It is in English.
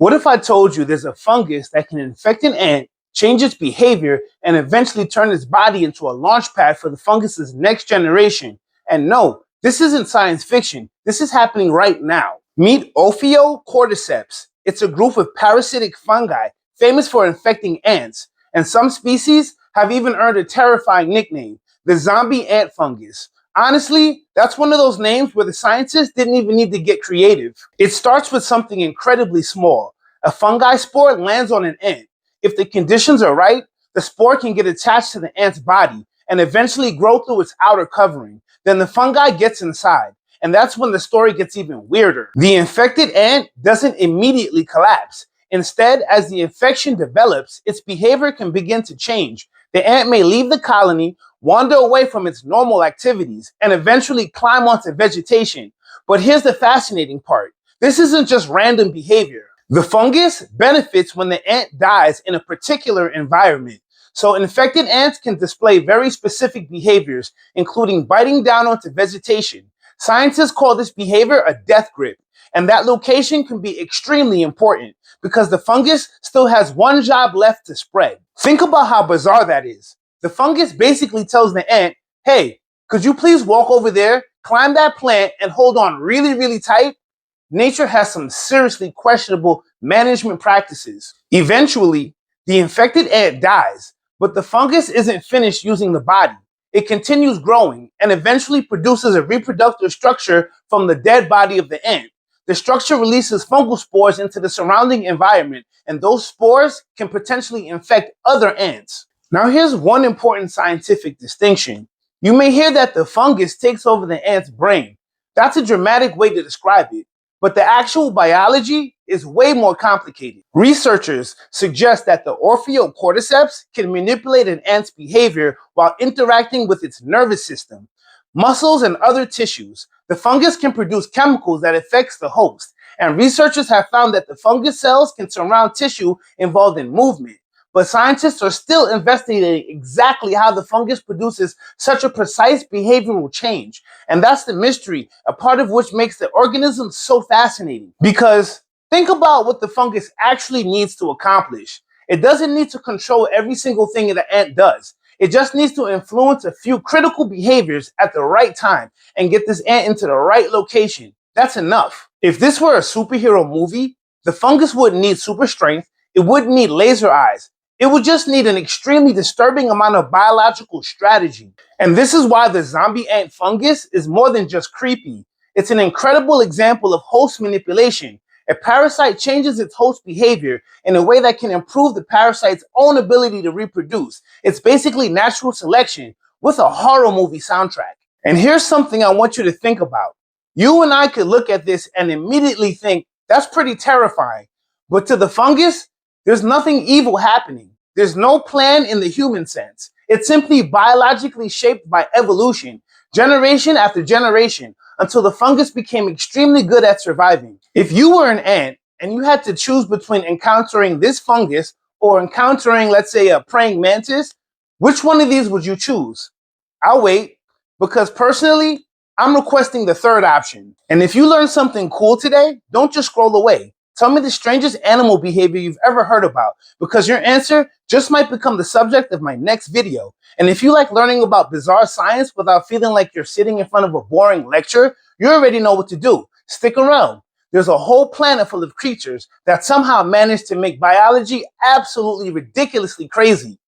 What if I told you there's a fungus that can infect an ant, change its behavior, and eventually turn its body into a launch pad for the fungus's next generation? And no, this isn't science fiction. This is happening right now. Meet Ophioccordyceps. It's a group of parasitic fungi famous for infecting ants, and some species have even earned a terrifying nickname, the zombie ant fungus. Honestly, that's one of those names where the scientists didn't even need to get creative. It starts with something incredibly small. A fungi spore lands on an ant. If the conditions are right, the spore can get attached to the ant's body and eventually grow through its outer covering. Then the fungi gets inside, and that's when the story gets even weirder. The infected ant doesn't immediately collapse. Instead, as the infection develops, its behavior can begin to change. The ant may leave the colony, wander away from its normal activities, and eventually climb onto vegetation. But here's the fascinating part. This isn't just random behavior. The fungus benefits when the ant dies in a particular environment. So infected ants can display very specific behaviors, including biting down onto vegetation. Scientists call this behavior a death grip, and that location can be extremely important because the fungus still has one job left to spread. Think about how bizarre that is. The fungus basically tells the ant, hey, could you please walk over there, climb that plant, and hold on really, really tight? Nature has some seriously questionable management practices. Eventually, the infected ant dies, but the fungus isn't finished using the body. It continues growing and eventually produces a reproductive structure from the dead body of the ant. The structure releases fungal spores into the surrounding environment, and those spores can potentially infect other ants. Now here's one important scientific distinction. You may hear that the fungus takes over the ant's brain. That's a dramatic way to describe it, but the actual biology is way more complicated. Researchers suggest that the Ophioccordyceps can manipulate an ant's behavior while interacting with its nervous system, muscles, and other tissues. The fungus can produce chemicals that affects the host, and researchers have found that the fungus cells can surround tissue involved in movement. But scientists are still investigating exactly how the fungus produces such a precise behavioral change. And that's the mystery, a part of which makes the organism so fascinating. Because think about what the fungus actually needs to accomplish. It doesn't need to control every single thing that the ant does. It just needs to influence a few critical behaviors at the right time and get this ant into the right location. That's enough. If this were a superhero movie, the fungus wouldn't need super strength. It wouldn't need laser eyes. It would just need an extremely disturbing amount of biological strategy. And this is why the zombie ant fungus is more than just creepy. It's an incredible example of host manipulation. A parasite changes its host behavior in a way that can improve the parasite's own ability to reproduce. It's basically natural selection with a horror movie soundtrack. And here's something I want you to think about. You and I could look at this and immediately think, that's pretty terrifying. But to the fungus, there's nothing evil happening. There's no plan in the human sense. It's simply biologically shaped by evolution, generation after generation, until the fungus became extremely good at surviving. If you were an ant and you had to choose between encountering this fungus or encountering, let's say, a praying mantis, which one of these would you choose? I'll wait, because personally, I'm requesting the third option. And if you learned something cool today, don't just scroll away. Tell me the strangest animal behavior you've ever heard about, because your answer just might become the subject of my next video. And if you like learning about bizarre science without feeling like you're sitting in front of a boring lecture, you already know what to do. Stick around. There's a whole planet full of creatures that somehow managed to make biology absolutely ridiculously crazy.